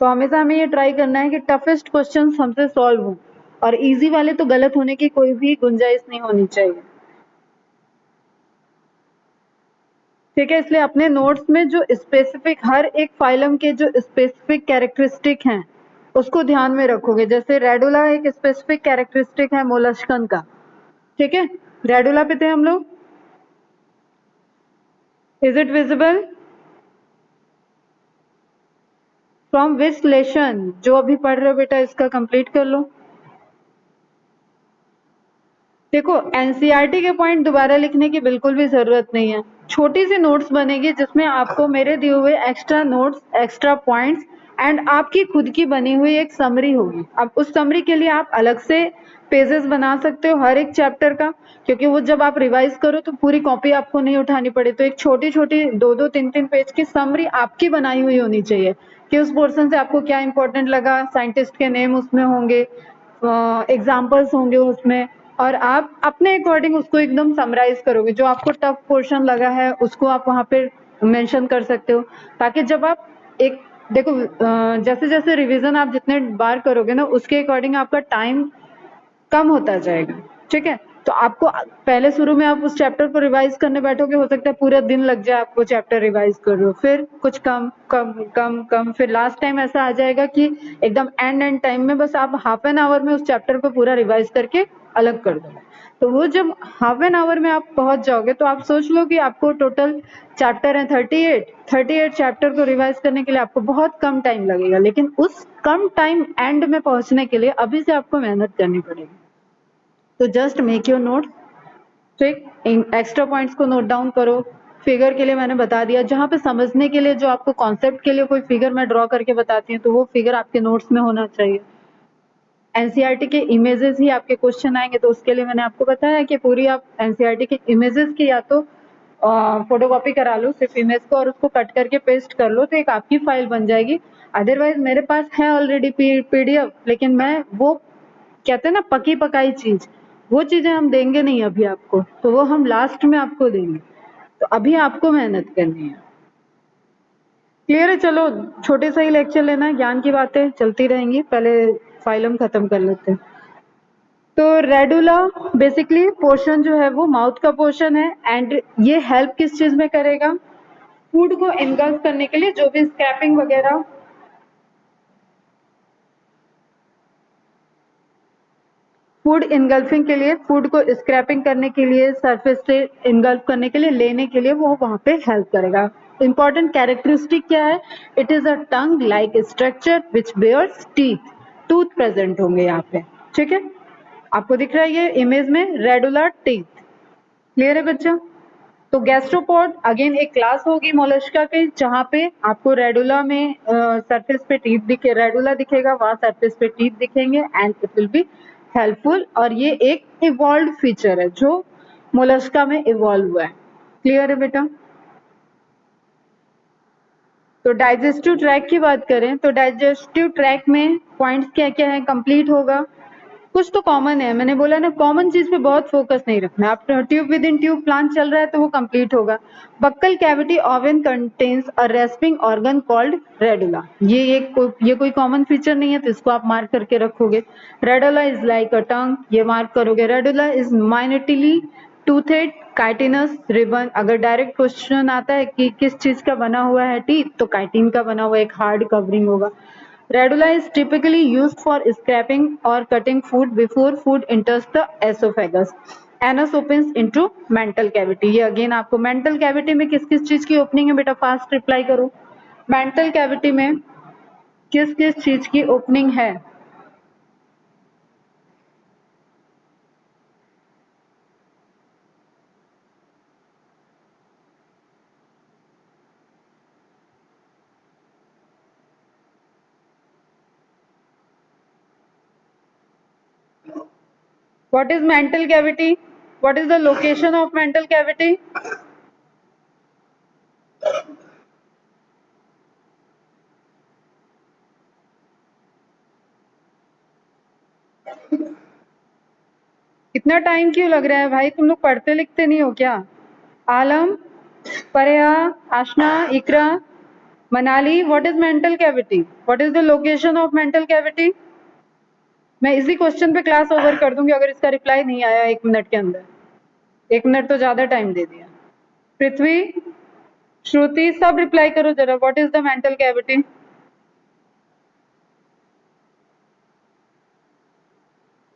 तो हमेशा हमें ये ट्राई करना है कि टफेस्ट क्वेश्चन हमसे सॉल्व हो, और इजी वाले तो गलत होने की कोई भी गुंजाइश नहीं होनी चाहिए। ठीक है, इसलिए अपने नोट्स में जो स्पेसिफिक हर एक फाइलम के जो स्पेसिफिक कैरेक्टरिस्टिक हैं उसको ध्यान में रखोगे। जैसे रेडुला एक स्पेसिफिक कैरेक्टरिस्टिक है मोलस्कन का। ठीक है, रेडुला पे थे हम लोग। Is it visible? From which lesson? जो अभी पढ़ रहे हो बेटा इसका कंप्लीट कर लो। देखो, एनसीईआरटी के पॉइंट दोबारा लिखने की बिल्कुल भी जरूरत नहीं है। छोटी सी नोट्स बनेगी जिसमें आपको मेरे दिए हुए extra notes, extra points and आपकी खुद की बनी हुई एक समरी होगी। अब उस समरी के लिए आप अलग से पेजेस बना सकते हो हर एक चैप्टर का, क्योंकि वो जब आप रिवाइज करो तो पूरी कॉपी आपको नहीं उठानी पड़े। तो एक छोटी छोटी 2-2, 3-3 पेज की समरी आपकी बनाई हुई होनी चाहिए कि उस पोर्शन से आपको क्या इंपॉर्टेंट लगा, साइंटिस्ट के नेम उसमें होंगे, एग्जाम्पल्स होंगे उसमें, और आप अपने अकॉर्डिंग उसको एकदम समराइज करोगे। जो आपको टफ पोर्शन लगा है उसको आप वहां पे मेंशन कर सकते हो, ताकि जब आप एक देखो जैसे जैसे रिवीजन आप जितने बार करोगे ना उसके अकॉर्डिंग आपका टाइम कम होता जाएगा। ठीक है, तो आपको पहले शुरू में आप उस चैप्टर को रिवाइज करने बैठोगे, हो सकता है पूरा दिन लग जाए आपको चैप्टर रिवाइज कर रहे हो, फिर कुछ कम कम कम कम, फिर लास्ट टाइम ऐसा आ जाएगा कि एकदम एंड टाइम में बस आप हाफ एन आवर में उस चैप्टर को पूरा रिवाइज करके अलग कर दो। तो वो जब हाफ एन आवर में आप पहुंच जाओगे तो आप सोच लो कि आपको टोटल चैप्टर है 38 चैप्टर को रिवाइज करने के लिए आपको बहुत कम टाइम लगेगा, लेकिन उस कम टाइम एंड में पहुंचने के लिए अभी से आपको मेहनत करनी पड़ेगी। तो जस्ट मेक योर नोट। ठीक, एक्स्ट्रा पॉइंट्स को नोट डाउन करो। फिगर के लिए मैंने बता दिया, जहां पे समझने के लिए जो आपको कॉन्सेप्ट के लिए कोई फिगर मैं ड्रॉ करके बताती हूँ तो वो फिगर आपके नोट्स में होना चाहिए। एनसीईआरटी के इमेजेस ही आपके क्वेश्चन आएंगे, तो उसके लिए मैंने आपको बताया कि पूरी आप एनसीईआरटी के इमेजेस की या तो फोटोकॉपी करा लो सिर्फ इमेज को और उसको कट करके पेस्ट कर लो, तो एक आपकी फाइल बन जाएगी। अदरवाइज मेरे पास है ऑलरेडी पीडीएफ, लेकिन मैं वो कहते हैं ना पकी पकाई चीज, वो चीजें हम देंगे नहीं अभी आपको, तो वो हम लास्ट में आपको देंगे। तो अभी आपको मेहनत करनी है। क्लियर है? चलो, छोटे सा ही लेक्चर लेना है, ज्ञान की बातें चलती रहेंगी, पहले फाइलम खत्म कर लेते हैं। तो रेडुला बेसिकली पोर्शन जो है वो माउथ का पोर्शन है, एंड ये हेल्प किस चीज में करेगा? फूड को इनगल्फ करने के लिए, जो भी स्क्रैपिंग वगैरह, फूड इनगल्फिंग के लिए, फूड को स्क्रैपिंग करने के लिए, सरफेस से इनगल्फ करने के लिए, लेने के लिए वो वहां पे हेल्प करेगा। इंपॉर्टेंट कैरेक्टरिस्टिक क्या है? It is a tongue like structure which bears teeth, tooth present होंगे यहाँ पे। ठीक है, आपको दिख रहा है ये इमेज में रेडुलर टीथ। क्लियर है बच्चा? तो गैस्ट्रोपोड अगेन एक क्लास होगी मोलस्का की, जहां पे आपको रेडुला में सरफेस पे टीथ दिखे, रेडुला दिखेगा, वहां सरफेस पे टीथ दिखेंगे, and it will be helpful. और ये एक इवॉल्व फीचर है जो मोलस्का में इवॉल्व हुआ है। क्लियर है बेटा? तो डाइजेस्टिव ट्रैक की बात करें तो डाइजेस्टिव ट्रैक में पॉइंट्स क्या क्या है? कंप्लीट होगा, कुछ तो कॉमन है, मैंने बोला ना कॉमन चीज पे बहुत फोकस नहीं रखना। आप tube with in tube plant चल रहा है तो वो कंप्लीट होगा। Buccal cavity own contains a respiring organ called radula, ये कोई कॉमन फीचर नहीं है, तो इसको आप मार्क करके रखोगे। Radula is like a tongue, ये मार्क करोगे। Radula is minutely toothed chitinous ribbon. अगर डायरेक्ट क्वेश्चन आता है कि किस चीज का बना हुआ है टीथ, तो काइटिन का बना हुआ एक हार्ड कवरिंग होगा। Radula is typically used for scraping or cutting food before food enters the esophagus. Anus opens into mental cavity. ये अगेन आपको mental cavity में किस किस चीज की ओपनिंग है बेटा? फास्ट रिप्लाई करो। mental cavity में किस किस चीज की ओपनिंग है? What is mental cavity? What is the location of mental cavity? इतना टाइम क्यों लग रहा है भाई? तुम लोग पढ़ते लिखते नहीं हो क्या? Alam, Pareha, Aashna, Iqra, Manali, what is mantle cavity? What is the location of mantle cavity? मैं इसी क्वेश्चन पे क्लास ओवर कर दूंगी अगर इसका रिप्लाई नहीं आया 1 मिनट के अंदर। 1 मिनट तो ज्यादा टाइम दे दिया। पृथ्वी, श्रुति, सब रिप्लाई करो जरा, what is the mental cavity?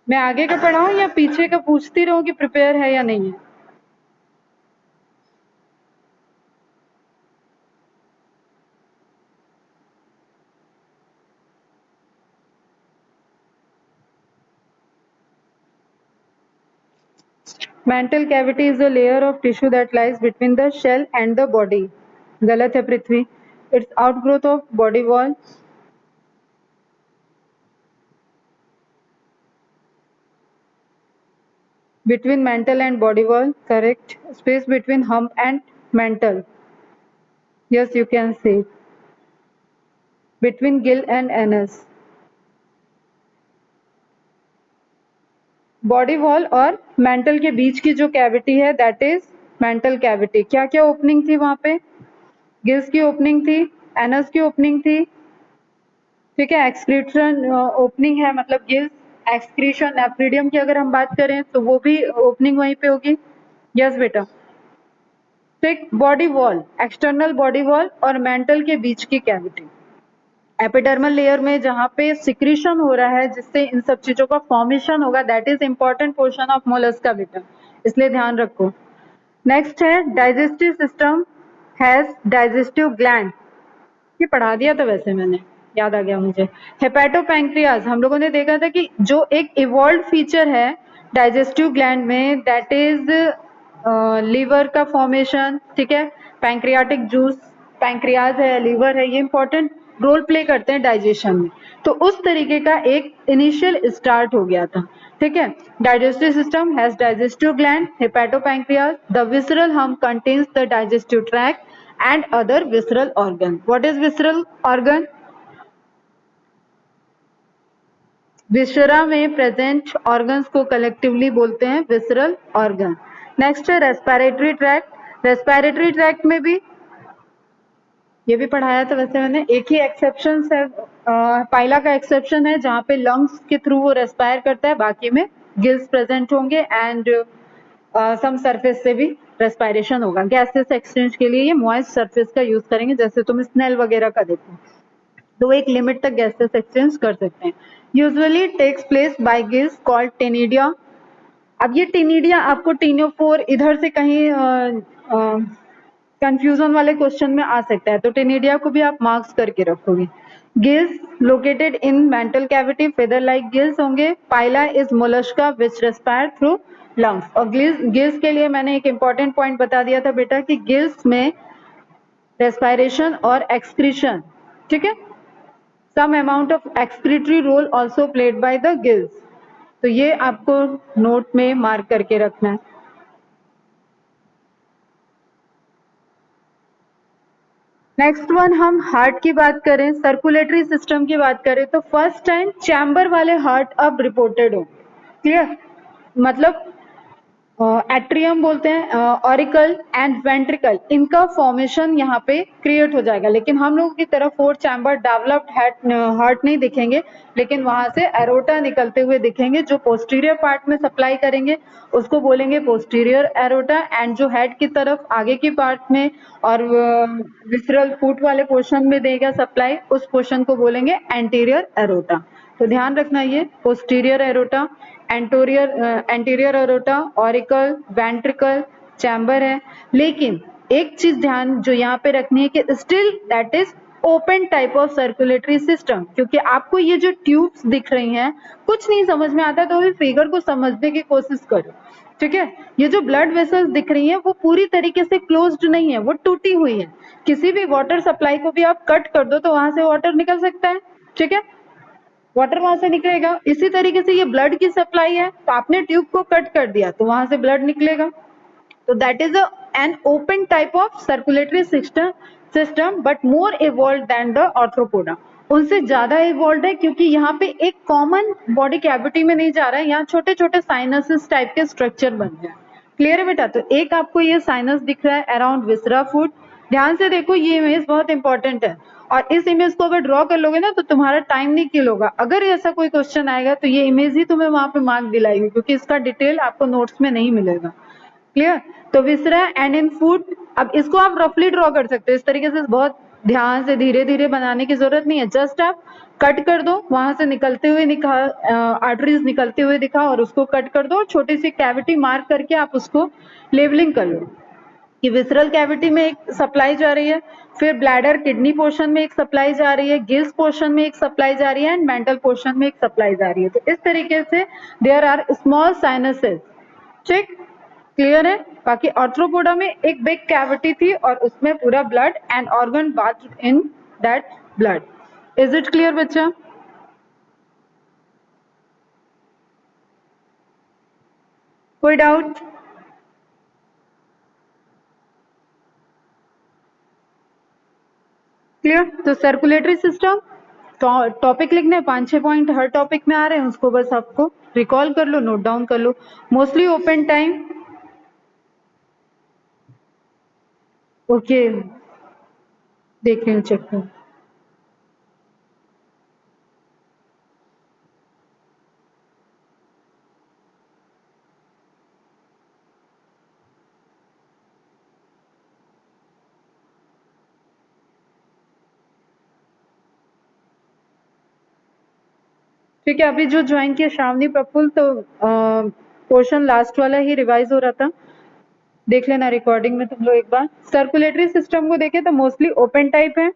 मैं आगे का पढ़ाऊं या पीछे का पूछती रहूं कि प्रिपेयर है या नहीं है? Mantle cavity is a layer of tissue that lies between the shell and the body. गलत है पृथ्वी। It's outgrowth of body wall. Between mental and body wall, correct. Space between hump and mental. Yes, you can say. Between gill and anus. Body wall और mental के बीच की जो cavity है that is mantle cavity. क्या क्या opening थी वहां पे? गिल्स की ओपनिंग थी, एनस की ओपनिंग थी, ठीक है, एक्सक्रीशन ओपनिंग है, मतलब गिल्स, एक्सक्रीशन, नेफ्रिडियम की अगर हम बात करें तो वो भी ओपनिंग वहीं पे होगी। यस बेटा। ठीक, body wall, external body wall और मेंटल के बीच की कैविटी, एपिडर्मल लेयर में जहां पे सिक्रीशन हो रहा है जिससे इन सब चीजों का फॉर्मेशन होगा, that is important portion of Mollusca बेटा, इसलिए ध्यान रखो। नेक्स्ट है digestive system has digestive gland. ये पढ़ा दिया था वैसे मैंने, याद आ गया मुझे। हेपेटोपैंक्रियाज, हम लोगों ने देखा था कि जो एक इवॉल्व फीचर है डाइजेस्टिव ग्लैंड में दैट इज लीवर का फॉर्मेशन, ठीक है, पैंक्रियाटिक जूस, पैंक्रियाज है, लीवर है, ये इंपॉर्टेंट रोल प्ले करते हैं डाइजेशन में। तो उस तरीके का एक इनिशियल स्टार्ट हो गया था, ठीक है। Digestive system has digestive gland, hepatopancreas, the visceral hump contains the digestive tract and other visceral organ. What is visceral organ? Viscera में प्रेजेंट ऑर्गन्स को कलेक्टिवली बोलते हैं विसरल ऑर्गन। नेक्स्ट है रेस्पिरेटरी ट्रैक्ट। रेस्पिरेटरी ट्रैक्ट में भी ये भी पढ़ाया था वैसे मैंने, एक ही एक्सेप्शन है, पाइला का एक्सेप्शन है जहां पे लंग्स के थ्रू वो रेस्पायर करता है, बाकी में गिल्स प्रेजेंट होंगे एंड सम सरफेस से भी रेस्पायरेशन होगा। गैसेस एक्सचेंज के लिए ये मॉइस्ट सरफेस का यूज करेंगे, जैसे तुम स्नेल वगैरह का देखो तो एक लिमिट तक गैसेस एक्सचेंज कर सकते हैं। Usually takes place by gills called ctenidia. अब ये टेनिडिया आपको टीनियोफोर इधर से कहीं कंफ्यूजन वाले क्वेश्चन में आ सकता है, तो टेनिडिया को भी आप मार्क्स करके रखोगे। Gills located in mantle cavity, feather like gills होंगे। Pila is Mollusca which respire through lungs. और गिल्स के लिए मैंने एक इंपॉर्टेंट पॉइंट बता दिया था बेटा कि गिल्स में रेस्पायरेशन और एक्सक्रीशन, ठीक है, some amount of excretory role also played by the gills. तो ये आपको नोट में मार्क करके रखना है। नेक्स्ट वन, हम हार्ट की बात करें, सर्कुलेटरी सिस्टम की बात करें तो फर्स्ट टाइम चैम्बर वाले हार्ट अब रिपोर्टेड हो। क्लियर? मतलब एट्रियम बोलते हैं, ऑरिकल एंड वेंट्रिकल, इनका फॉर्मेशन यहाँ पे क्रिएट हो जाएगा। लेकिन हम लोगों की तरफ 4 चैम्बर डेवलप्ड हार्ट नहीं दिखेंगे, लेकिन वहां से एरोटा निकलते हुए दिखेंगे जो पोस्टीरियर पार्ट में सप्लाई करेंगे, उसको बोलेंगे पोस्टीरियर एरोटा। एंड जो हेड की तरफ आगे की पार्ट में और विसरल फुट वाले पोर्शन में देगा सप्लाई, उस पोर्शन को बोलेंगे एंटीरियर एरोटा। तो ध्यान रखना, ये posterior aorta, anterior aorta, auricle, ventricle, chamber है। लेकिन एक चीज ध्यान जो यहाँ पे रखनी है कि still that is open type of circulatory system, क्योंकि आपको ये जो ट्यूब्स दिख रही हैं कुछ नहीं समझ में आता तो भी फिगर को समझने की कोशिश करो, ठीक है। ये जो ब्लड वेसल्स दिख रही हैं वो पूरी तरीके से क्लोज्ड नहीं है, वो टूटी हुई है। किसी भी वाटर सप्लाई को भी आप कट कर दो तो वहां से वाटर निकल सकता है, ठीक है, वाटर वहां से निकलेगा। इसी तरीके से ये ब्लड की सप्लाई है, तो आपने ट्यूब को कट कर दिया तो वहां से ब्लड निकलेगा। तो that is an open type of circulatory system but more evolve than the arthropoda. उनसे ज्यादा इवॉल्व है क्योंकि यहाँ पे एक कॉमन बॉडी कैविटी में नहीं जा रहा है, यहाँ छोटे छोटे साइनसेस टाइप के स्ट्रक्चर बन गए। क्लियर है बेटा? तो एक आपको ये साइनस दिख रहा है अराउंड विसरा फुट, ध्यान से देखो, ये इमेज बहुत इंपॉर्टेंट है और इस इमेज को अगर ड्रॉ कर लोगे ना तो तुम्हारा टाइम नहीं किल होगा। अगर ऐसा कोई क्वेश्चन आएगा तो ये इमेज ही तुम्हें वहां पे मार्क दिलाएगी, क्योंकि इसका डिटेल आपको नोट्स में नहीं मिलेगा। क्लियर? तो विसरा एंड इन फूड, अब इसको आप रफली ड्रॉ कर सकते हो इस तरीके से, बहुत ध्यान से धीरे धीरे बनाने की जरूरत नहीं है। जस्ट आप कट कर दो, वहां से निकलते हुए आर्टरीज निकलते हुए दिखा और उसको कट कर दो, छोटी सी कैविटी मार्क करके आप उसको लेबलिंग कर लो कि विसरल कैविटी में एक सप्लाई जा रही है, फिर ब्लैडर किडनी पोर्शन में एक सप्लाई जा रही है, गिल्स पोर्शन में एक सप्लाई जा रही है एंड मेंटल पोर्शन में एक सप्लाई जा रही है। तो इस तरीके से देयर आर स्मॉल साइनसेस। ठीक, क्लियर है? बाकी आर्थ्रोपोडा में एक बिग कैविटी थी और उसमें पूरा blood and organ bath in that blood. Is it clear बच्चा? कोई डाउट? क्लियर? तो सर्कुलेटरी सिस्टम टॉपिक लिखने 5-6 पॉइंट हर टॉपिक में आ रहे हैं, उसको बस आपको रिकॉल कर लो, नोट डाउन कर लो। मोस्टली ओपन टाइम, ओके, देख रहे हैं, चेक करें। ठीक है, अभी जो ज्वाइन किया श्रावणी प्रफुल्ल, तो पोर्शन लास्ट वाला ही रिवाइज हो रहा था, देख लेना रिकॉर्डिंग में तुम लोग एक बार। सर्कुलेटरी सिस्टम को देखें तो मोस्टली ओपन टाइप है,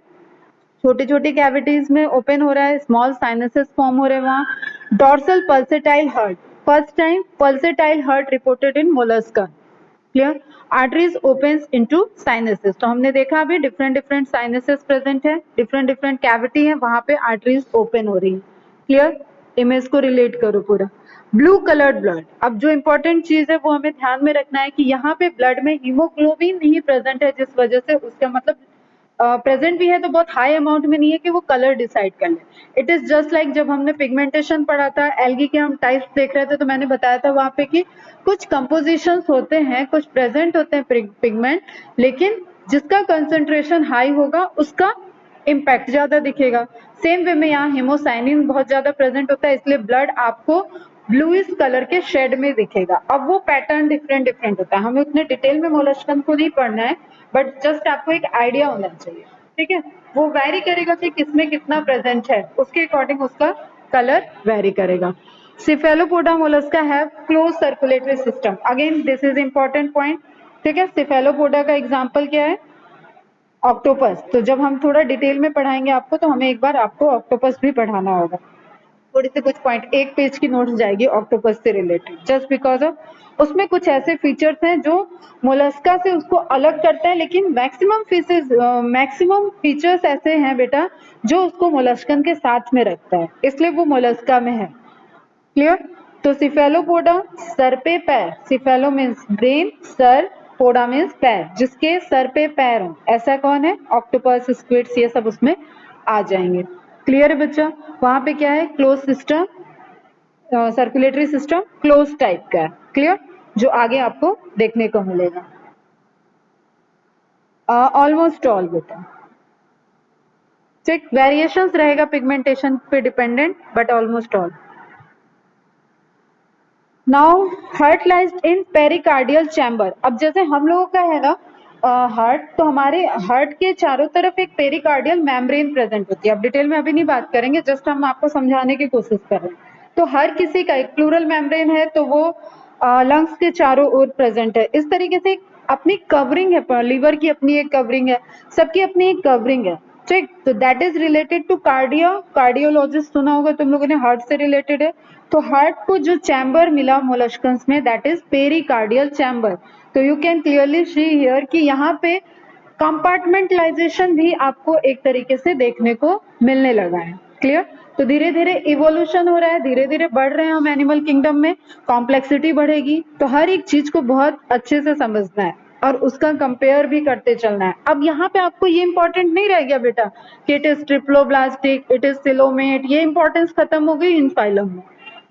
छोटी छोटी कैविटीज में ओपन हो रहा है, स्मॉल साइनसेस फॉर्म हो रहे हैं वहां। Dorsal pulsatile heart, first time pulsatile heart reported in mollusca. Clear? Arteries opens into sinuses, तो हमने देखा अभी डिफरेंट डिफरेंट साइनसेस प्रेजेंट है, डिफरेंट डिफरेंट कैविटी है, वहां पे आर्टरीज ओपन हो रही है। क्लियर? इमेज को रिलेट करो पूरा। ब्लू कलर्ड ब्लड, अब जो इंपॉर्टेंट चीज है वो हमें ध्यान में रखना है कि यहाँ पे ब्लड में हीमोग्लोबिन नहीं प्रेजेंट है, जिस वजह से उसका मतलब प्रेजेंट भी है तो बहुत हाई अमाउंट में नहीं है कि वो कलर डिसाइड कर ले। इट इज जस्ट लाइक जब हमने पिगमेंटेशन पढ़ा था, एल्गी के हम टाइप्स देख रहे थे, तो मैंने बताया था वहां पे कि कुछ कंपोजिशंस होते हैं, कुछ प्रेजेंट होते हैं पिगमेंट, लेकिन जिसका कंसंट्रेशन हाई होगा उसका इम्पैक्ट ज्यादा दिखेगा। सेम वे में यहाँ हेमोसाइनिन बहुत ज्यादा प्रेजेंट होता है, इसलिए ब्लड आपको ब्लूइश कलर के शेड में दिखेगा। अब वो पैटर्न डिफरेंट डिफरेंट होता है, हमें उतने डिटेल में मोलस्कन को नहीं पढ़ना है, बट जस्ट आपको एक आइडिया होना चाहिए। ठीक है? वो वैरी करेगा कि किसमें कितना प्रेजेंट है, उसके अकॉर्डिंग उसका कलर वैरी करेगा। Cephalopoda Mollusca have close circulatory system, again this is important point. ठीक है? सिफेलोपोडा का एग्जाम्पल क्या है? ऑक्टोपस। तो जब हम थोड़ा डिटेल में पढ़ाएंगे आपको, तो हमें एक बार आपको ऑक्टोपस भी पढ़ाना होगा। थोड़ी से कुछ पॉइंट, एक पेज की नोट्स जाएगी ऑक्टोपस से रिलेटेड, जस्ट बिकॉज ऑफ उसमें कुछ ऐसे फीचर्स हैं जो मोलस्का से उसको अलग करते हैं, लेकिन मैक्सिमम फीचर्स ऐसे हैं बेटा जो उसको मोलस्कन के साथ में रखता है, इसलिए वो मोलस्का में है। क्लियर? तो सिफेलोपोडा सर पे पैर, सिफेलो मीन्स ब्रेन, सर, पोडा मीन्स पैर, जिसके सर पे पैर हो, ऐसा कौन है? ऑक्टोपस, स्क्विड्स, ये सब उसमें आ जाएंगे। क्लियर है बच्चा? वहां पे क्या है? Close system, circulatory system close type का है। क्लियर? जो आगे आपको देखने को मिलेगा। ऑलमोस्ट ऑल बेटा, ठीक, वेरिएशंस रहेगा पिगमेंटेशन पे dependent, but almost all. Now heart lies in pericardial chamber. अब जैसे हम लोगों का है ना हार्ट, तो हमारे हार्ट के चारों तरफ एक पेरिकार्डियल मेम्ब्रेन प्रेजेंट होती है। अब डिटेल में अभी नहीं बात करेंगे, जस्ट हम आपको समझाने की कोशिश कर रहे हैं। तो हर किसी का एक प्लूरल मेम्ब्रेन है, तो वो लंग्स के चारों ओर प्रेजेंट है। इस तरीके से अपनी कवरिंग है, लीवर की अपनी एक कवरिंग है, सबकी अपनी एक कवरिंग है। ठीक, तो that is related to cardiologist सुना होगा तुम लोगों ने, हार्ट से रिलेटेड है। तो हार्ट को जो चैम्बर मिला मोलस्कन्स में, दैट इज पेरिकार्डियल चैम्बर। तो you can clearly see here कि यहाँ पे कंपार्टमेंटलाइजेशन भी आपको एक तरीके से देखने को मिलने लगा है। क्लियर? तो धीरे धीरे इवोल्यूशन हो रहा है, धीरे धीरे बढ़ रहे हैं हम एनिमल किंगडम में, कॉम्प्लेक्सिटी बढ़ेगी, तो हर एक चीज को बहुत अच्छे से समझना है और उसका कंपेयर भी करते चलना है। अब यहाँ पे आपको ये इंपॉर्टेंट नहीं रह गया बेटा कि it is triploblastic, it is coelomate, ये इंपॉर्टेंस खत्म हो गई इन फाइलम में,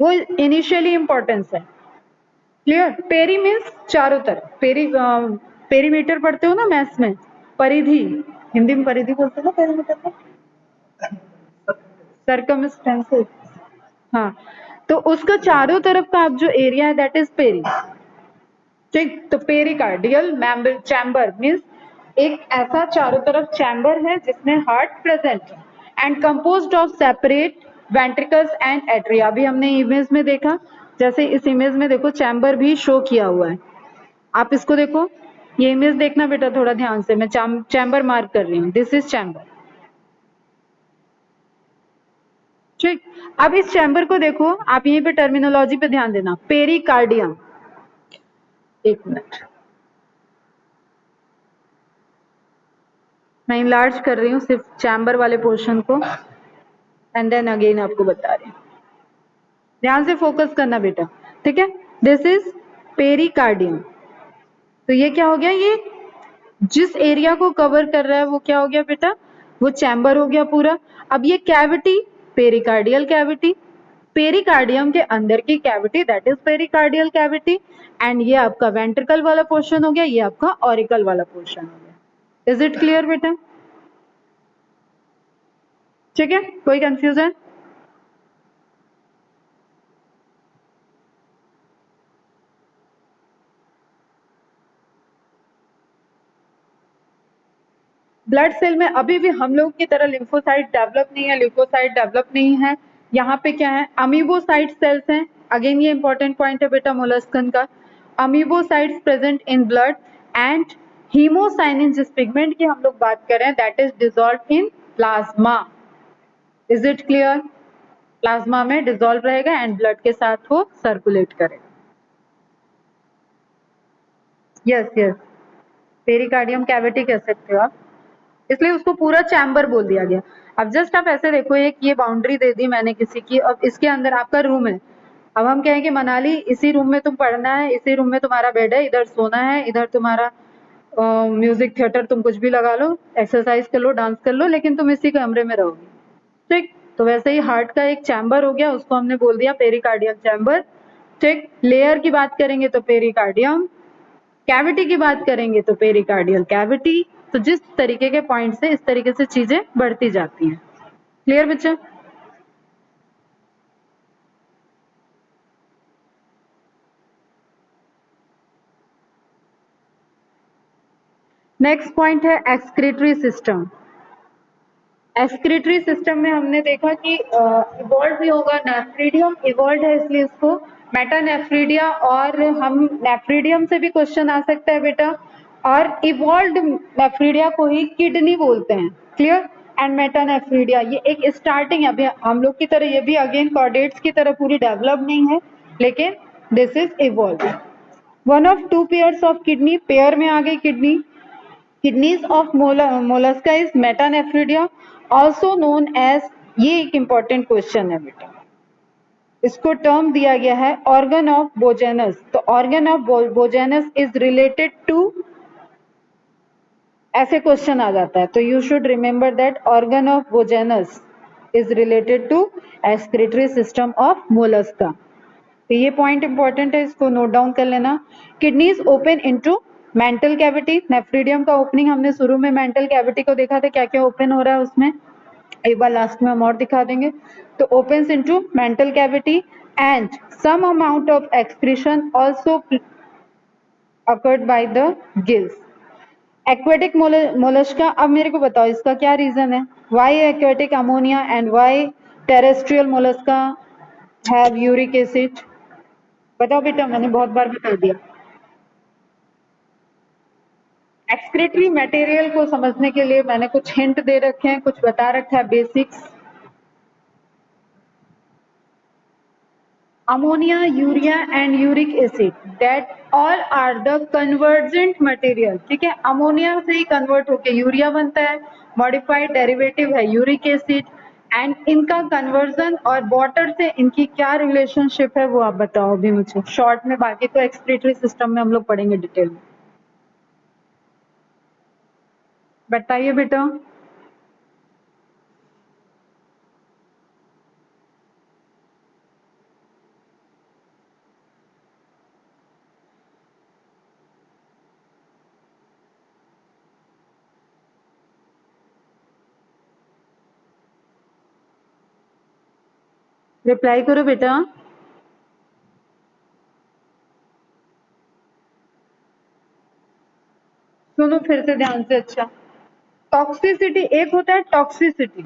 वो इनिशियली इंपॉर्टेंस है। क्लियर? पेरी मीन्स चारों तरफ, पेरीमीटर पढ़ते हो ना मैथ्स में, परिधि, हिंदी में परिधि बोलते हैं ना पेरीमीटर को, सर्कमस्टेंसेस, हाँ, तो उसका चारों तरफ का आप जो एरिया है दैट इज पेरी। ठीक, तो पेरिकार्डियल चैम्बर मीन्स एक ऐसा चारों तरफ चैम्बर है जिसमें हार्ट प्रेजेंट है and composed of separate ventricles and atria. अभी हमने इमेज में देखा, जैसे इस इमेज में देखो चैम्बर भी शो किया हुआ है, आप इसको देखो, ये इमेज देखना बेटा थोड़ा ध्यान से, मैं चैम्बर मार्क कर रही हूँ, दिस इज चैम्बर। ठीक, अब इस चैम्बर को देखो, आप यहीं पे टर्मिनोलॉजी पे ध्यान देना, पेरिकार्डियम, एक मिनट मैं इनलार्ज कर रही हूँ सिर्फ चैम्बर वाले पोर्शन को एंड देन अगेन आपको बता रही हूँ, ध्यान से फोकस करना बेटा, ठीक है। दिस इज पेरिकार्डियम, तो ये क्या हो गया, ये जिस एरिया को कवर कर रहा है वो क्या हो गया बेटा, वो चैम्बर हो गया पूरा। अब ये कैविटी, पेरिकार्डियल कैविटी, पेरिकार्डियम के अंदर की cavity that is pericardial cavity, and ये आपका वेंट्रिकल वाला पोर्शन हो गया, ये आपका ऑरिकल वाला पोर्शन हो गया। इज इट क्लियर बेटा? ठीक है, कोई कंफ्यूजन? ब्लड सेल में अभी भी हम लोग की तरह लिम्फोसाइट डेवलप नहीं है, ल्यूकोसाइट डेवलप नहीं है। यहाँ पे क्या है, अमीबोसाइट सेल्स हैं। अगेन ये इंपॉर्टेंट पॉइंट है बेटा मोलस्कन का, amoebocytes present in blood and haemocyanin, जिस पिगमेंट की हम लोग बात कर रहे हैं that is dissolve in plasma. Is it clear? Plasma में डिजॉल्व रहेगा एंड ब्लड के साथ वो सर्कुलेट करेगा। यस यस, पेरिकार्डियम कैविटी कह सकते हो आप, इसलिए उसको पूरा चैम्बर बोल दिया गया। अब जस्ट आप ऐसे देखो, एक ये बाउंड्री दे दी मैंने किसी की, अब इसके अंदर आपका रूम है, अब हम कहें कि मनाली इसी रूम में तुम पढ़ना है, इसी रूम में तुम्हारा बेड है, इधर सोना है, इधर तुम्हारा म्यूजिक थिएटर, तुम कुछ भी लगा लो, एक्सरसाइज कर लो, डांस कर लो, लेकिन तुम इसी कमरे में रहोगे। ठीक, तो वैसे ही हार्ट का एक चैम्बर हो गया, उसको हमने बोल दिया पेरिकार्डियल चैम्बर। ठीक, लेयर की बात करेंगे तो पेरिकार्डियम, कैविटी की बात करेंगे तो पेरिकार्डियल कैविटी। तो जिस तरीके के पॉइंट से इस तरीके से चीजें बढ़ती जाती हैं। क्लियर बच्चा? नेक्स्ट पॉइंट है एक्सक्रीटरी सिस्टम। एक्सक्रीटरी सिस्टम में हमने देखा कि इवॉल्व भी होगा, नेफ्रीडियम इवॉल्व है इसलिए इसको मेटानेफ्रीडिया, और हम नेफ्रीडियम से भी क्वेश्चन आ सकता है बेटा, और इवॉल्व नेफ्रीडिया को ही किडनी बोलते हैं। क्लियर? एंड मेटानेफ्रीडिया ये एक स्टार्टिंग है, अभी हम लोग की तरह ये भी अगेन कॉर्डेट्स की तरह पूरी डेवलप नहीं है, लेकिन this is evolve. One of two pairs of kidney, pair में आ गई kidney, kidneys of mollusca is metanephridia, also known as, ये एक इंपॉर्टेंट क्वेश्चन है बेटा, इसको टर्म दिया गया है ऑर्गन ऑफ बोजेनस। तो organ of Bojanus is related to, ऐसे क्वेश्चन आ जाता है, तो you should remember that organ of Bojanus is related to excretory system of Mollusca. तो ये पॉइंट इंपॉर्टेंट है, इसको नोट डाउन कर लेना। Kidneys open into mantle cavity, nephridium का ओपनिंग हमने शुरू में मेंटल कैविटी को देखा था, क्या क्या ओपन हो रहा है उसमें, एक बार लास्ट में हम और दिखा देंगे। तो opens into mantle cavity and some amount of excretion also occurred by the gills. Aquatic mollusca, अब मेरे को बताओ इसका क्या रीजन है, why aquatic ammonia and why terrestrial mollusca have uric acid? बताओ बेटा, मैंने बहुत बार बता दिया। एक्सक्रीटरी मटेरियल को समझने के लिए मैंने कुछ हिंट दे रखे हैं, कुछ बता रखा है basics. Ammonia, urea and uric acid, that all are the convergent material. ठीक है, अमोनिया से ही कन्वर्ट होके यूरिया बनता है, मॉडिफाइड डेरिवेटिव है यूरिक एसिड, एंड इनका कन्वर्जन और वाटर से इनकी क्या रिलेशनशिप है वो आप बताओ अभी मुझे शॉर्ट में, बाकी तो एक्सक्रीटरी सिस्टम में हम लोग पढ़ेंगे डिटेल में। बताइए बेटा। रिप्लाई करो बेटा। सुनो फिर से ध्यान से। अच्छा, टॉक्सिसिटी एक होता है टॉक्सिसिटी,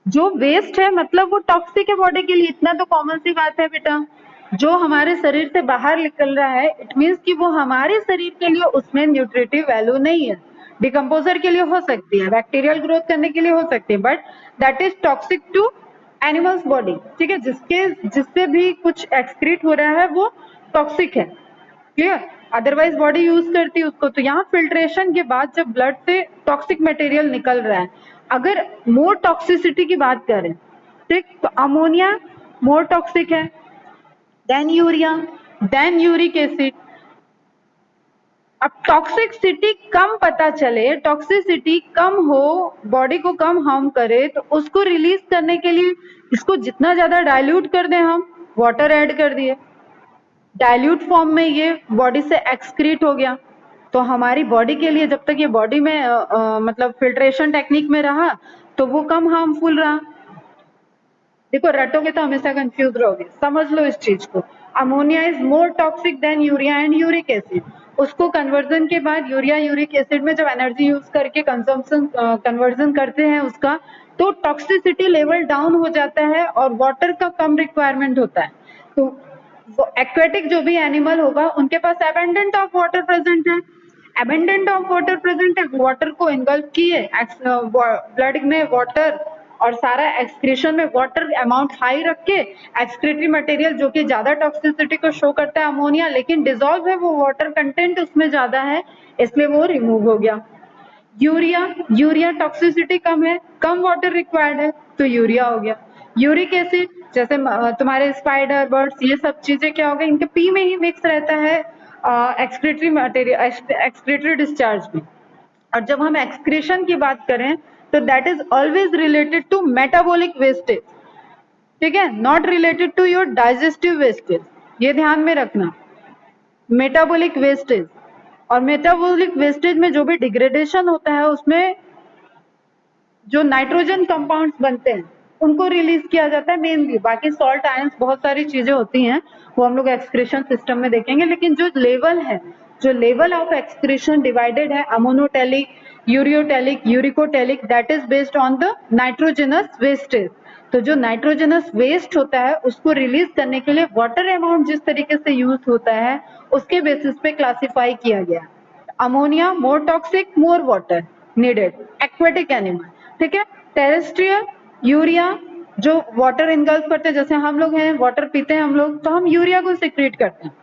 जो वेस्ट है मतलब वो टॉक्सिक है बॉडी के लिए, इतना तो कॉमन सी बात है बेटा। जो हमारे शरीर से बाहर निकल रहा है इट मीन्स कि वो हमारे शरीर के लिए उसमें न्यूट्रिटिव वैल्यू नहीं है। डिकम्पोजर के लिए हो सकती है, बैक्टीरियल ग्रोथ करने के लिए हो सकती है, but that is toxic to animals body. ठीक है, जिससे भी कुछ एक्सक्रीट हो रहा है वो टॉक्सिक है। क्लियर? अदरवाइज बॉडी यूज करती है उसको। तो यहाँ फिल्ट्रेशन के बाद जब ब्लड से टॉक्सिक मटेरियल निकल रहा है, अगर मोर टॉक्सिसिटी की बात करें, ठीक, तो अमोनिया मोर टॉक्सिक है than urea than uric acid. अब टॉक्सिसिटी कम पता चले, टॉक्सिसिटी कम हो, बॉडी को कम हार्म करे, तो उसको रिलीज करने के लिए इसको जितना ज्यादा डाइल्यूट कर दें, हम वाटर ऐड कर दिए, डाइल्यूट फॉर्म में ये बॉडी से एक्सक्रीट हो गया, तो हमारी बॉडी के लिए जब तक ये बॉडी में मतलब फिल्ट्रेशन टेक्निक में रहा तो वो कम हार्मफुल रहा। देखो रटोगे तो हमेशा कंफ्यूज रहोगे, समझ लो इस चीज को। Ammonia is more toxic than urea and uric acid. उसको कन्वर्जन के बाद यूरिया यूरिक एसिड में जब एनर्जी यूज करके कंजम्पशन कन्वर्जन करते हैं उसका, तो टॉक्सिसिटी लेवल डाउन हो जाता है और वाटर का कम रिक्वायरमेंट होता है। तो वो एक्वेटिक जो भी एनिमल होगा उनके पास एबंडेंट ऑफ वाटर प्रेजेंट है, एबंडेंट ऑफ वाटर प्रेजेंट है, वाटर को इन्गल्फ किए, ब्लड में वाटर और सारा एक्सक्रीशन में वाटर अमाउंट हाई रख के एक्सक्रीटरी मटेरियल जो कि ज्यादा टॉक्सिसिटी को शो करता है अमोनिया, लेकिन डिजॉल्व है वो वाटर कंटेंट उसमें ज्यादा है, इसलिए वो रिमूव हो गया। यूरिया टॉक्सिसिटी कम है, कम वाटर रिक्वायर्ड है, तो यूरिया हो गया। यूरिक एसिड जैसे तुम्हारे स्पाइडर बर्ड्स ये सब चीजें क्या हो गई, इनके पी में ही मिक्स रहता है एक्सक्रीटरी मटेरियल, एक्सक्रीटरी डिस्चार्ज में। और जब हम एक्सक्रीशन की बात करें तो that is always related to metabolic wastage, ठीक है, not related to your digestive wastage, ये ध्यान में रखना। मेटाबॉलिक वेस्टेज, और मेटाबॉलिक वेस्टेज में जो भी डिग्रेडेशन होता है उसमें जो नाइट्रोजन कंपाउंड्स बनते हैं उनको रिलीज किया जाता है मेनली, बाकी सॉल्ट आयंस बहुत सारी चीजें होती हैं वो हम लोग एक्सक्रीशन सिस्टम में देखेंगे। लेकिन जो लेवल है, जो लेवल ऑफ एक्सक्रीशन डिवाइडेड है ammonotelic, ureotelic, uricotelic, that is based on the nitrogenous wastage. तो जो नाइट्रोजनस वेस्ट होता है उसको रिलीज करने के लिए वाटर अमाउंट जिस तरीके से यूज होता है उसके बेसिस पे क्लासिफाई किया गया। Ammonia more toxic, more water needed, aquatic animal, ठीक है। टेरेस्ट्रियल यूरिया जो वाटर इनगल्फ करते हैं, जैसे हम लोग हैं वाटर पीते हैं हम लोग, तो हम यूरिया को सिक्रीट करते हैं,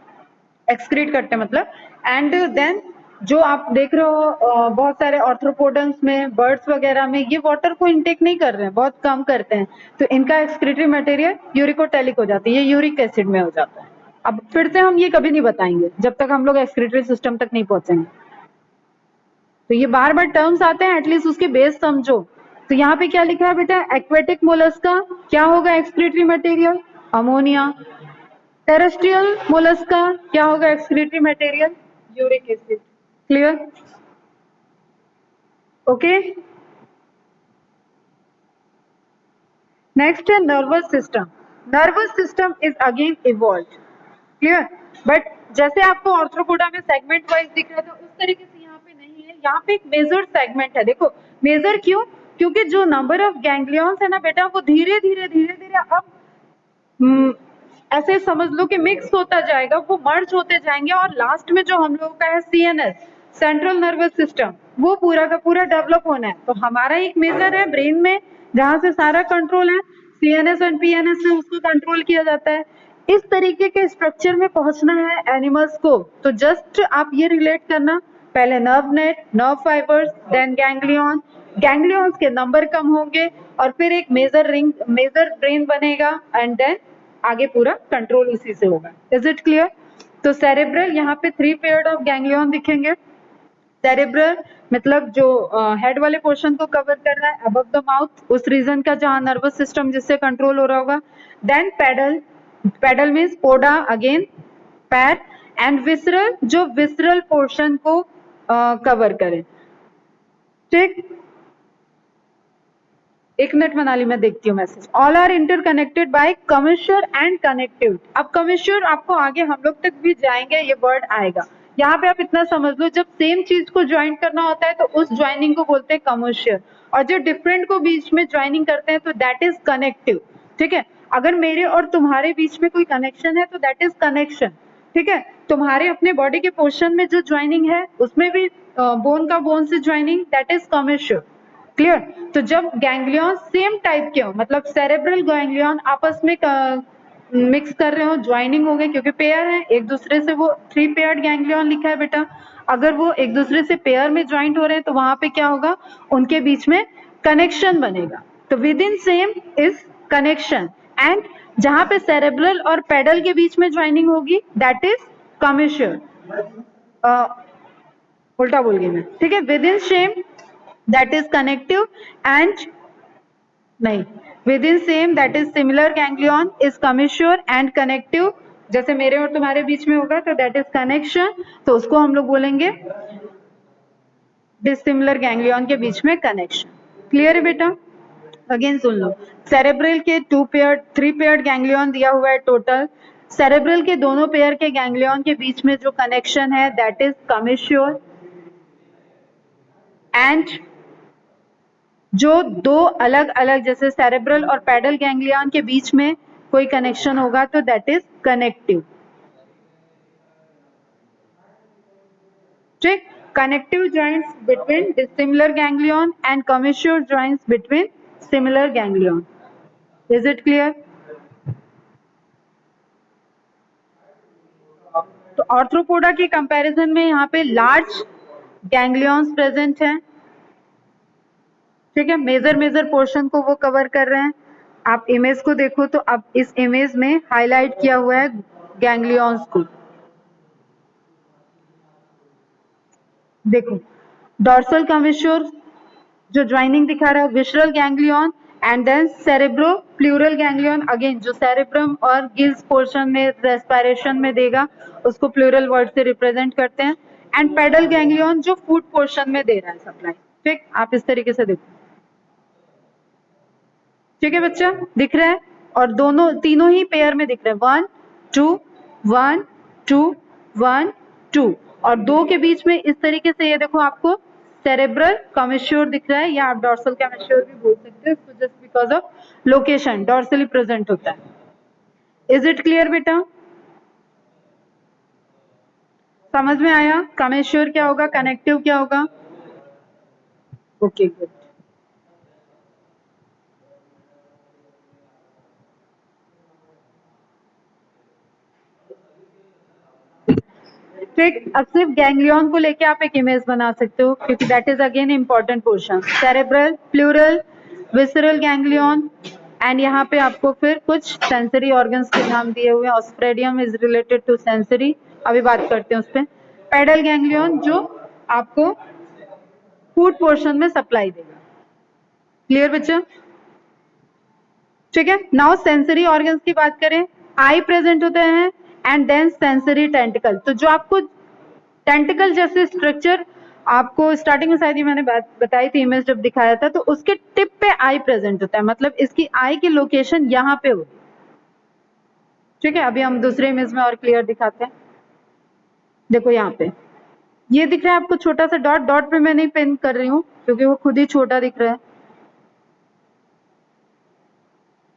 एक्सक्रीट करते हैं मतलब। एंड देन जो आप देख रहे हो बहुत सारे ऑर्थ्रोपोडन्स में, बर्ड्स वगैरह में, ये वाटर को इनटेक नहीं कर रहे हैं, बहुत कम करते हैं, तो इनका एक्सक्रीटरी मटेरियल यूरिकोटेलिक हो जाती है, ये यूरिक एसिड में हो जाता है। अब फिर से हम ये कभी नहीं बताएंगे जब तक हम लोग एक्सक्रीटरी सिस्टम तक नहीं पहुंचेंगे। तो ये बार बार टर्म्स आते हैं, एटलीस्ट उसके बेस समझो। तो यहाँ पे क्या लिखा है बेटा, एक्वेटिक मोलस्का क्या होगा excretory material, ammonia. Terrestrial Mollusca क्या होगा excretory material, uric acid. Clear? Okay. Next है nervous system. Nervous system is again evolve. Clear? But जैसे आपको ऑर्थ्रोपोडा में सेगमेंट वाइज दिख रहा था उस तरीके से यहाँ पे नहीं है, यहाँ पे एक मेजर सेगमेंट है। देखो मेजर क्यों, क्योंकि जो नंबर ऑफ गैंग्लियंस है ना बेटा वो धीरे धीरे अब ऐसे समझ लो कि मिक्स होता जाएगा, वो मर्ज होते जाएंगे, और लास्ट में जो हम लोगों का है सीएनएस, सेंट्रल नर्वस सिस्टम, वो पूरा का पूरा डेवलप होना है। तो हमारा एक मेजर है ब्रेन में जहां से सारा कंट्रोल है, सीएनएस एंड पीएनएस से उसको कंट्रोल किया जाता है। इस तरीके के स्ट्रक्चर में पहुंचना है एनिमल्स को, तो जस्ट आप ये रिलेट करना, पहले nerve net, nerve fibres, then ganglion, ganglions के नंबर कम होंगे और फिर एक मेजर रिंग, मेजर ब्रेन बनेगा, एंड देन आगे पूरा कंट्रोल इसी से होगा। Is it clear? तो सेरेब्रल, यहाँ पे 3 पेयर्ड ऑफ गैंग्लियन दिखेंगे। सेरेब्रल मतलब जो हेड वाले पोर्शन को कवर कर रहा है अबव द माउथ, उस रीजन का जहां नर्वस सिस्टम जिससे कंट्रोल हो रहा होगा। Then pedal, pedal means poda again पैर, एंड विसरल जो विसरल पोर्शन को कवर करे, ठीक। 1 मिनट मनाली, मैं देखती हूँ message. All are interconnected by commissure and connective. अब कमिश्योर आपको आगे हम लोग तक भी जाएंगे, ये वर्ड आएगा। यहाँ पे आप इतना समझ लो, जब सेम चीज को ज्वाइन करना होता है तो उस ज्वाइनिंग को बोलते हैं कमिश्योर, और जो डिफरेंट को बीच में ज्वाइनिंग करते हैं तो दैट इज कनेक्टिव। ठीक है, अगर मेरे और तुम्हारे बीच में कोई कनेक्शन है तो दैट इज कनेक्शन। ठीक है, तुम्हारे अपने बॉडी के पोर्शन में जो ज्वाइनिंग है उसमें भी बोन का बोन से ज्वाइनिंग, दैट इज कमिश्योर। क्लियर? तो जब गैंग्लियन सेम टाइप के हो, मतलब सेरेब्रल गैंग्लियन आपस में मिक्स कर रहे हो, ज्वाइनिंग हो गई, क्योंकि पेयर है एक दूसरे से, वो 3 पेयर्ड गैंग्लियन लिखा है बेटा। अगर वो एक दूसरे से पेयर में ज्वाइंट हो रहे हैं तो वहां पे क्या होगा, उनके बीच में कनेक्शन बनेगा। तो with in same is connection, and जहां पे सेरेब्रल और पेडल के बीच में ज्वाइनिंग होगी दैट इज कमिश्योर। उल्टा बोल गई मैं। ठीक है, with in same that is connective, and नहीं, within same that is similar ganglion is commissure and connective। जैसे मेरे और तुम्हारे बीच में होगा तो that is connection, तो उसको हम लोग बोलेंगे dissimilar ganglion के बीच में connection। क्लियर है बेटा? अगेन सुन लो, सेरेब्रल के 3 पेयर्ड गैंग्लियन दिया हुआ है टोटल। सेरेब्रल के दोनों पेयर के गैंग्लियन के बीच में जो कनेक्शन है दैट इज कमिश्योर, एंड जो दो अलग अलग जैसे सेरेब्रल और पेडल गैंग्लियन के बीच में कोई कनेक्शन होगा तो दैट इज कनेक्टिव। ठीक, connective joints between dissimilar ganglion and commissure joints between similar ganglion. Is it clear? तो आर्थ्रोपोडा के कंपैरिजन में यहाँ पे लार्ज गैंग्लियंस प्रेजेंट हैं। ठीक है, मेजर पोर्शन को वो कवर कर रहे हैं। आप इमेज को देखो तो अब इस इमेज में हाईलाइट किया हुआ है गैंग्लियंस को। देखो, डॉर्सल कमिश्योर जो ज्वाइनिंग दिखा रहा है, visceral ganglion, and then cerebro pleural ganglion, again जो सेरेब्रम और गिल्स पोर्शन में रेस्पिरेशन में देगा उसको प्लूरल वर्ड से रिप्रेजेंट करते हैं, एंड पेडल गैंग्लियन जो फूड पोर्शन में दे रहा है सप्लाई। ठीक, आप इस तरीके से देखो। ठीक है बच्चा, दिख रहा है? और दोनों तीनों ही पेयर में दिख रहे हैं, 1 2 1 2 1 2, और दो के बीच में इस तरीके से ये देखो आपको सेरेब्रल कमिश्योर दिख रहा है, या आप डॉर्सल कमिश्योर भी बोल सकते हो इसको, just because of location dorsally present होता है। इज इट क्लियर बेटा? समझ में आया? कमिश्योर क्या होगा, कनेक्टिव क्या होगा? Okay good. ठीक, अब सिर्फ गैंग्लियन को लेके आप एक इमेज बना सकते हो, क्योंकि that is again important portion. Cerebral, pleural, visceral ganglion, and यहाँ पे आपको फिर कुछ सेंसरी ऑर्गन्स के नाम दिए हुए हैं। ऑस्प्रेडियम इज रिलेटेड टू सेंसरी, अभी बात करते हैं उस पर। पेडल गैंग्लियन जो आपको फूड पोर्शन में सप्लाई देगा। क्लियर बच्चा? ठीक है, नाउ सेंसरी ऑर्गन्स की बात करें, आई प्रेजेंट होते हैं, एंड देन सेंसरी टेंटिकल। तो जो आपको टेंटिकल जैसे स्ट्रक्चर आपको स्टार्टिंग में शायद ही मैंने बात बताई थी, इमेज जब दिखाया था, तो उसके टिप पे आई प्रेजेंट होता है, मतलब इसकी आई की लोकेशन यहाँ पे होगी। ठीक है, अभी हम दूसरे इमेज में और क्लियर दिखाते हैं। देखो यहाँ पे ये दिख रहा है आपको छोटा सा डॉट, डॉट पे मैं नहीं पिन कर रही हूँ क्योंकि वो खुद ही छोटा दिख रहा है।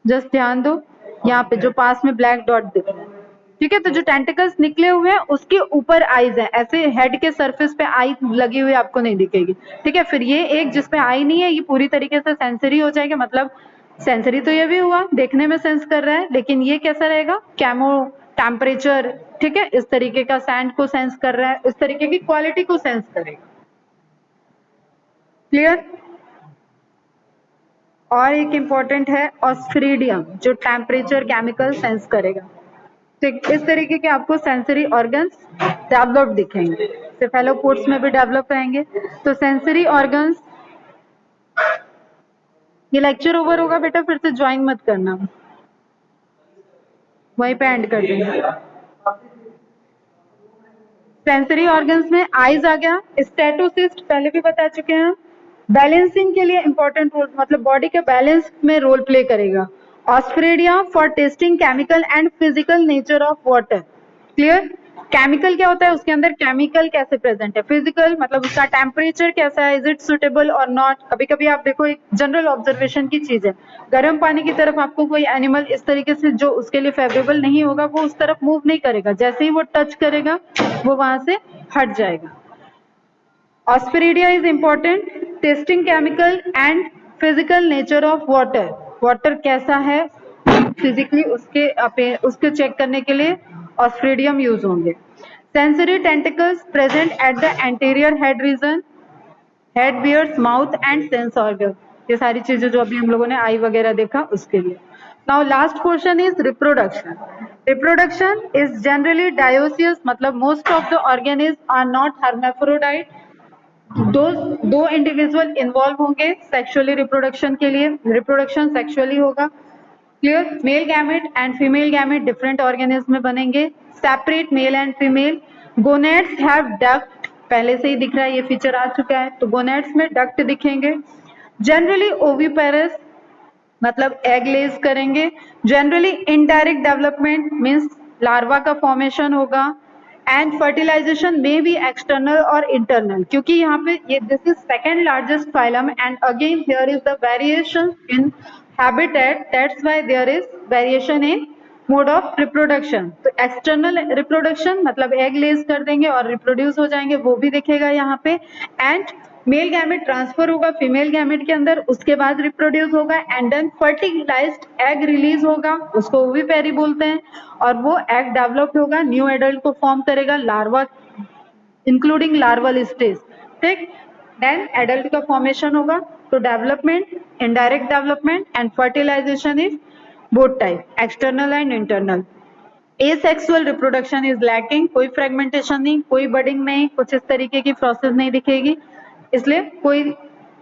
जस्ट ध्यान दो, यहाँ पे जो पास में ब्लैक डॉट दिख रहा है। ठीक है, तो जो टेंटिकल्स निकले हुए हैं उसके ऊपर आईज है, ऐसे हेड के सरफेस पे आई लगी हुई आपको नहीं दिखेगी। ठीक है, फिर ये एक जिसपे आई नहीं है, ये पूरी तरीके से सेंसरी हो जाएगा, मतलब सेंसरी तो ये भी हुआ, देखने में सेंस कर रहा है, लेकिन ये कैसा रहेगा, कैमो टेम्परेचर, ठीक है, इस तरीके का सैंड को सेंस कर रहा है, इस तरीके की क्वालिटी को सेंस करेगा। क्लियर? और एक इंपॉर्टेंट है ऑस्फ्रीडियम, जो टेम्परेचर केमिकल सेंस करेगा। ठीक, इस तरीके के आपको सेंसरी ऑर्गन्स डेवलप दिखेंगे, सेफेलोपोड्स में भी डेवलप रहेंगे। तो सेंसरी ऑर्गन्स, ये लेक्चर ओवर होगा बेटा, फिर से ज्वाइन मत करना, वहीं पे एंड कर देंगे। सेंसरी ऑर्गन्स में आईज आ गया, स्टेटोसिस्ट पहले भी बता चुके हैं, बैलेंसिंग के लिए इंपॉर्टेंट रोल, मतलब बॉडी के बैलेंस में रोल प्ले करेगा। Osphradia for testing chemical and physical nature of water. Clear? Chemical क्या होता है, उसके अंदर केमिकल कैसे प्रेजेंट है, फिजिकल मतलब उसका टेम्परेचर कैसा है, इज इट सुटेबल और नॉट। कभी कभी आप देखो, एक जनरल ऑब्जर्वेशन की चीज है, गर्म पानी की तरफ आपको कोई एनिमल इस तरीके से जो उसके लिए फेवरेबल नहीं होगा वो उस तरफ मूव नहीं करेगा, जैसे ही वो टच करेगा वो वहां से हट जाएगा। Ospiridia is important, testing chemical and physical nature of water. Water कैसा है फिजिकली उसके चेक करने के लिए ऑस्प्रिडियम यूज होंगे। Sensory tentacles present at the anterior head region, head, beard, mouth and sense organ. ये सारी चीजें जो अभी हम लोगों ने आई वगैरह देखा उसके लिए। Now last portion is reproduction. Reproduction is generally dioecious, मतलब most of the organisms are not hermaphrodite. दो इंडिविजुअल इन्वॉल्व होंगे सेक्सुअली रिप्रोडक्शन के लिए, रिप्रोडक्शन सेक्सुअली होगा। Clear? Male gamete and female gamete different organism में बनेंगे, separate male and female. Gonads have duct, पहले से ही दिख रहा है, ये फीचर आ चुका है, तो गोनेड्स में डक्ट दिखेंगे। जनरली ओविपेरस मतलब एग लेज करेंगे। Generally indirect development means larva का फॉर्मेशन होगा। एंड फर्टिलाइजेशन में बी एक्सटर्नल और इंटरनल, क्योंकि यहाँ पे ये this is second largest phylum and again here is the variation in habitat, that's why there is variation in mode of reproduction. तो एक्सटर्नल रिप्रोडक्शन मतलब एग लेज कर देंगे और रिप्रोड्यूस हो जाएंगे, वो भी दिखेगा यहाँ पे। एंड मेल गैमेट ट्रांसफर होगा फीमेल गैमेट के अंदर, उसके बाद रिप्रोड्यूस होगा and then fertilised egg release होगा, उसको ओविपेरी बोलते हैं, और वो एग डेवलप्ड होगा, न्यू एडल्ट को फॉर्म करेगा, लार्वा इंक्लूडिंग लार्वल स्टेज। ठीक? देन एडल्ट का फॉर्मेशन होगा। तो development, indirect development and fertilisation is both type, external and internal. Asexual reproduction is lacking, कोई फ्रेगमेंटेशन नहीं, कोई बडिंग नहीं, कुछ इस तरीके की प्रोसेस नहीं दिखेगी, इसलिए कोई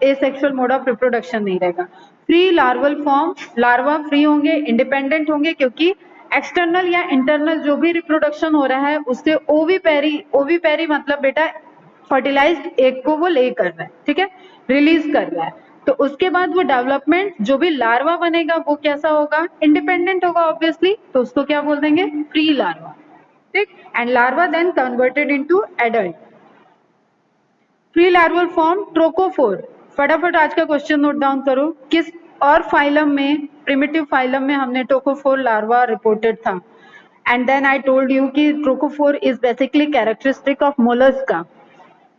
एसेक्सुअल मोड ऑफ रिप्रोडक्शन नहीं रहेगा। Free larval form, larva free होंगे, इंडिपेंडेंट होंगे, क्योंकि एक्सटर्नल या इंटरनल जो भी रिप्रोडक्शन हो रहा है उससे ओविपेरी मतलब बेटा फर्टिलाइज्ड एग को वो ले कर रहा है, ठीक है, रिलीज कर रहा है। तो उसके बाद वो डेवलपमेंट जो भी लार्वा बनेगा वो कैसा होगा, इंडिपेंडेंट होगा ऑब्वियसली, तो उसको क्या बोल देंगे, फ्री लार्वा। ठीक? And larva then converted into adult. Free larval form trochophore. फटाफट आज का क्वेश्चन नोट डाउन करो, किस और फाइलम में, प्रिमिटिव फाइलम में हमने ट्रोकोफोर लार्वा रिपोर्टेड था। And then I told you कि trochophore is basically characteristic of Mollusca.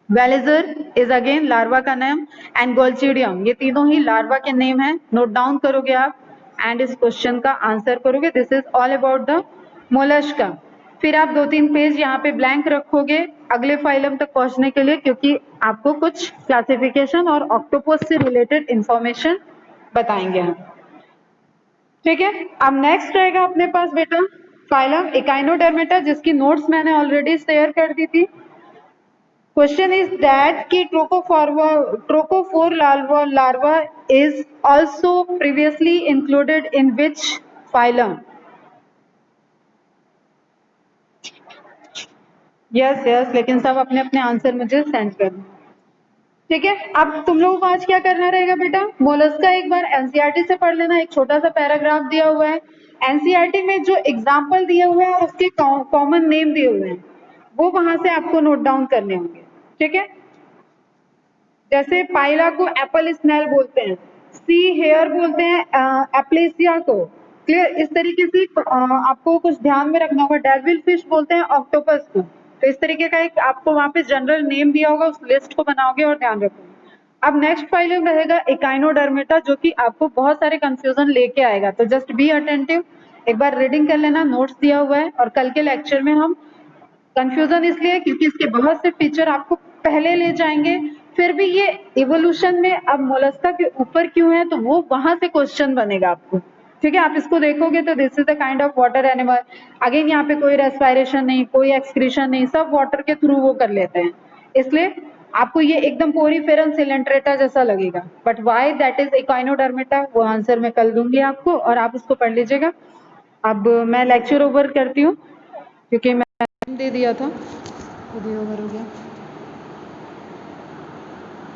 Veliger is again larva का नेम एंड गोल्चिडियम, ये तीनों ही लार्वा के नेम है, नोट डाउन करोगे आप एंड इस क्वेश्चन का आंसर करोगे। This is all about the Mollusca. फिर आप 2-3 पेज यहाँ पे ब्लैंक रखोगे अगले फाइलम तक पहुंचने के लिए, क्योंकि आपको कुछ क्लासिफिकेशन और ऑक्टोपस से रिलेटेड इंफॉर्मेशन बताएंगे हम। ठीक है? अब नेक्स्ट रहेगा अपने पास बेटा फाइलम एकाइनोडर्मेटा, जिसकी नोट्स मैंने ऑलरेडी शेयर कर दी थी। क्वेश्चन इज दैट कि trochophore larva is also previously included in which phylum? Yes, लेकिन सब अपने अपने आंसर मुझे सेंड करना। ठीक है? अब तुम लोगों को आज क्या करना रहेगा बेटा, मोलस्का एक बार एनसीईआरटी से पढ़ लेना, एक छोटा सा पैराग्राफ दिया हुआ है, एनसीईआरटी में जो एग्जाम्पल दिए हुए हैं और उसके कॉमन नेम दिए हुए हैं वो वहां से आपको नोट डाउन करने होंगे। ठीक है? जैसे पाइला को एप्पल स्नेल बोलते हैं, सी हेयर बोलते हैं एप्लेसिया को। क्लियर? इस तरीके से आपको कुछ ध्यान में रखना होगा। डेविल फिश बोलते हैं ऑक्टोपस को। तो इस तरीके का एक आपको वहां पे जनरल नेम दिया होगा, उस लिस्ट को बनाओगे और ध्यान रखोगे। अब नेक्स्ट फाइलम रहेगा एकाइनोडर्मेटा, जो कि आपको बहुत सारे कंफ्यूजन लेके आएगा, तो जस्ट बी अटेंटिव, एक बार रीडिंग कर लेना, नोट्स दिया हुआ है। और कल के लेक्चर में हम कंफ्यूजन इसलिए क्योंकि इसके बहुत से फीचर आपको पहले ले जाएंगे, फिर भी ये इवोल्यूशन में अब मोलस्का के ऊपर क्यों है, तो वो वहां से क्वेश्चन बनेगा आपको। ठीक है? आप इसको देखोगे तो this is the kind of water animal. Again यहाँ पे कोई रेस्पिरेशन नहीं, कोई एक्सक्रीशन नहीं, सब वाटर के थ्रू वो कर लेते हैं, इसलिए आपको ये एकदम पोरीफेरम सिलेंट्रेटा जैसा लगेगा। But why that is echinodermata, वो आंसर मैं कल दूंगी आपको और आप उसको पढ़ लीजिएगा। अब मैं लेक्चर ओवर करती हूँ क्योंकि मैं दे दिया था, ओवर हो गया।